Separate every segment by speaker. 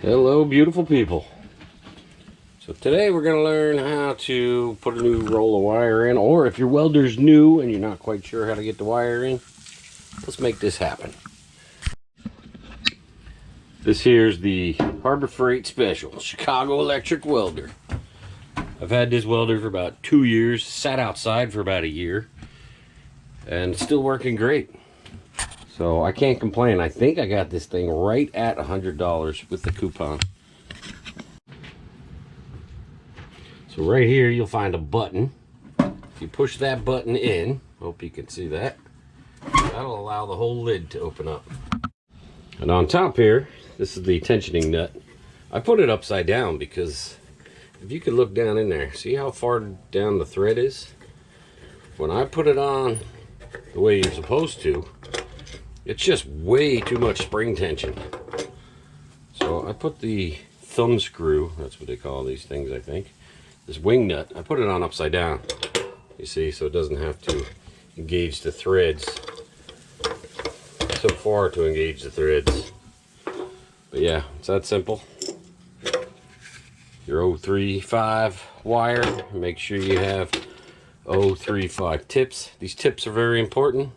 Speaker 1: Hello, beautiful people. So today we're going to learn how to put a new roll of wire in, or if your welder's new and you're not quite sure how to get the wire in, let's make this happen. This here's the Harbor Freight Special Chicago Electric Welder. I've had this welder for about 2 years, sat outside for about a year, and it's still working great. So I can't complain. I think I got this thing right at $100 with the coupon. So right here you'll find a button. If you push that button in, hope you can see that, that'll allow the whole lid to open up. And on top here, this is the tensioning nut. I put it upside down because if you can look down in there, see how far down the thread is? When I put it on the way you're supposed to, it's just way too much spring tension. So I put the thumb screw, that's what they call these things, I think, this wing nut, I put it on upside down, you see, so it doesn't have to engage the threads so far to engage the threads. But yeah, it's that simple. Your 035 wire, make sure you have 035 tips. These tips are very important.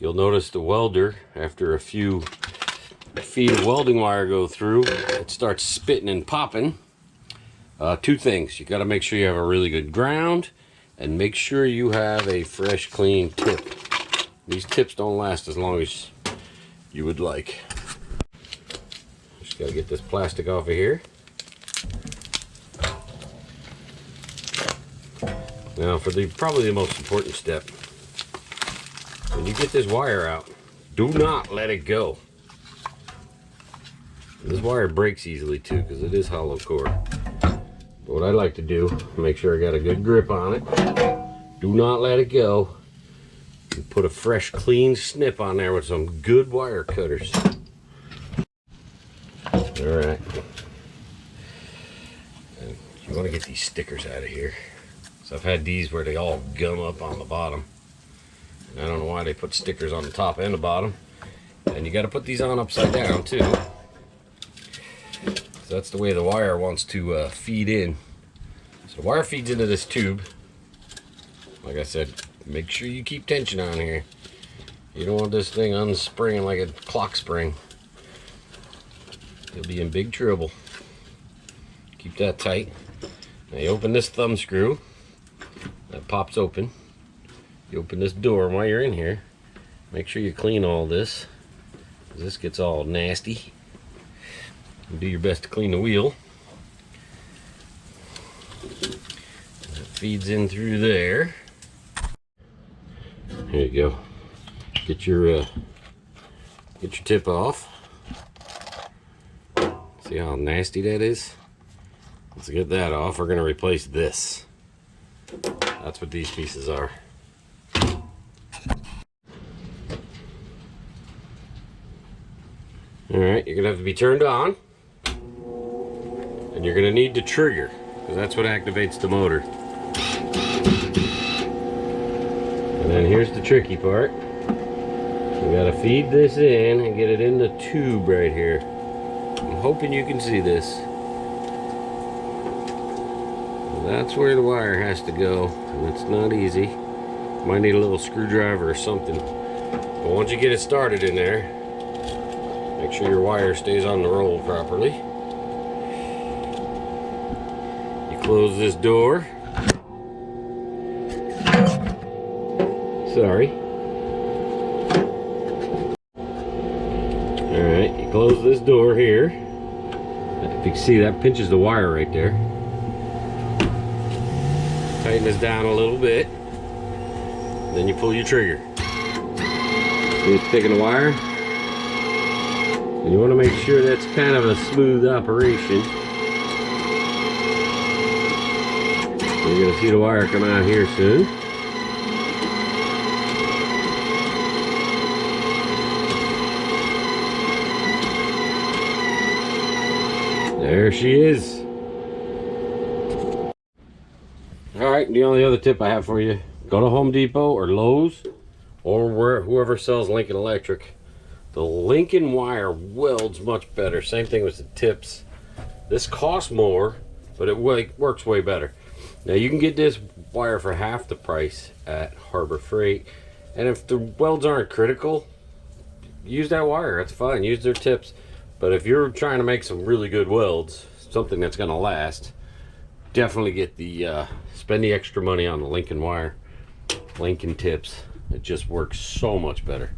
Speaker 1: You'll notice the welder, after a few feet of welding wire go through, it starts spitting and popping. Two things: you got to make sure you have a really good ground, and make sure you have a fresh, clean tip. These tips don't last as long as you would like. Just got to get this plastic off of here. Now for probably the most important step. When you get this wire out, do not let it go. This wire breaks easily too because it is hollow core. But what I like to do, make sure I got a good grip on it. Do not let it go. And put a fresh, clean snip on there with some good wire cutters. Alright. You want to get these stickers out of here. So I've had these where they all gum up on the bottom. I don't know why they put stickers on the top and the bottom. And you got to put these on upside down too. So that's the way the wire wants to feed in. So the wire feeds into this tube. Like I said, make sure you keep tension on here. You don't want this thing unspringing like a clock spring. You'll be in big trouble. Keep that tight. Now you open this thumb screw. That pops open. You open this door while you're in here. Make sure you clean all this, because this gets all nasty. And do your best to clean the wheel. That feeds in through there. There you go. Get your tip off. See how nasty that is? Let's get that off. We're going to replace this. That's what these pieces are. Alright, you're going to have to be turned on. And you're going to need the trigger, because that's what activates the motor. And then here's the tricky part. You got to feed this in and get it in the tube right here. I'm hoping you can see this. That's where the wire has to go, and it's not easy. Might need a little screwdriver or something. But once you get it started in there, make sure your wire stays on the roll properly. You close this door. Sorry. Alright, you close this door here. If you can see, that pinches the wire right there. Tighten this down a little bit. Then you pull your trigger. See it's picking the wire. And you want to make sure that's kind of a smooth operation. You're going to see the wire come out here soon. There she is. Alright, the only other tip I have for you, go to Home Depot or Lowe's or whoever sells Lincoln Electric. The Lincoln wire welds much better. Same thing with the tips. This costs more, but it works way better. Now you can get this wire for half the price at Harbor Freight, and if the welds aren't critical, use that wire. That's fine. Use their tips. But if you're trying to make some really good welds, something that's going to last, definitely get the spend the extra money on the Lincoln wire, Lincoln tips. It just works so much better.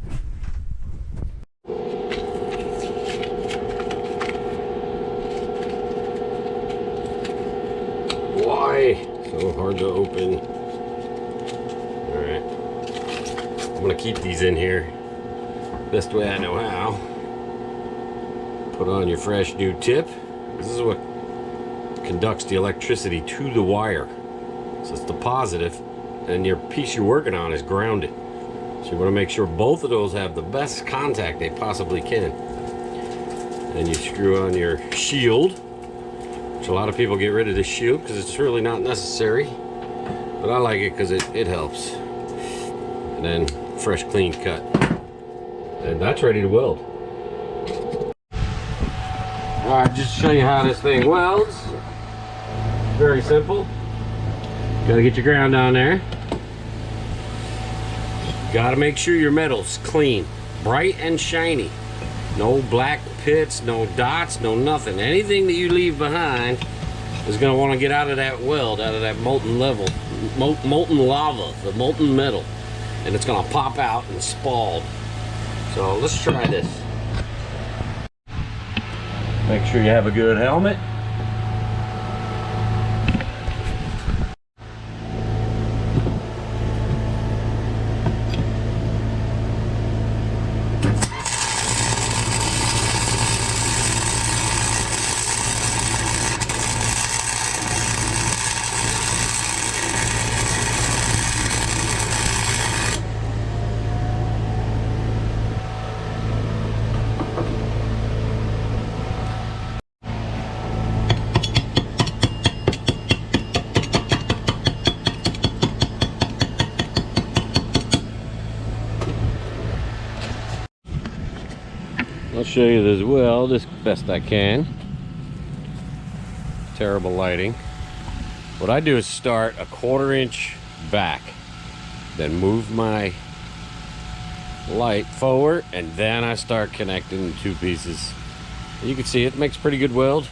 Speaker 1: Why so hard to open? All right, I'm gonna keep these in here best way I know how. Put on your fresh new tip. This is what conducts the electricity to the wire. So it's the positive, and your piece you're working on is grounded. So you want to make sure both of those have the best contact they possibly can. Then you screw on your shield, which a lot of people get rid of this shield because it's really not necessary. But I like it because it helps. And then fresh clean cut. And that's ready to weld. Alright, just to show you how this thing welds. Very simple. Gotta get your ground down there. Gotta make sure your metal's clean, bright and shiny. No black pits, no dots, no nothing. Anything that you leave behind is gonna wanna get out of that weld, out of that molten lava, the molten metal. And it's gonna pop out and spald. So let's try this. Make sure you have a good helmet. I'll show you this weld as best I can. Terrible lighting. What I do is start a 1/4 inch back, then move my light forward, and then I start connecting the two pieces. You can see it makes pretty good weld.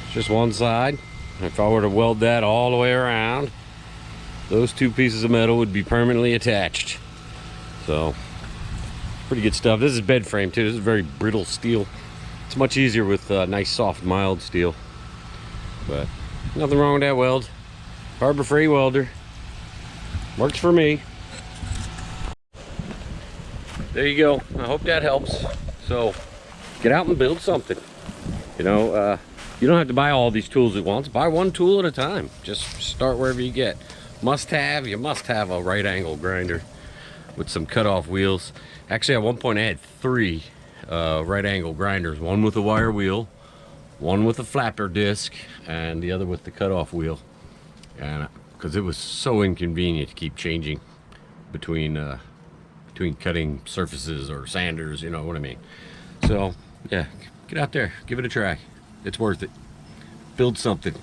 Speaker 1: It's just one side. If I were to weld that all the way around, those two pieces of metal would be permanently attached. So, pretty good stuff. This is bed frame too. This is very brittle steel. It's much easier with nice, soft, mild steel. But nothing wrong with that weld. Harbor Freight welder. Works for me. There you go. I hope that helps. So, get out and build something. You know, you don't have to buy all these tools at once. Buy one tool at a time. Just start wherever you get. Must have, you must have a right angle grinder with some cutoff wheels. Actually, at one point I had 3 right angle grinders. One with a wire wheel, one with a flapper disc, and the other with the cutoff wheel. And because it was so inconvenient to keep changing between cutting surfaces or sanders, you know what I mean. So yeah, get out there, give it a try. It's worth it. Build something.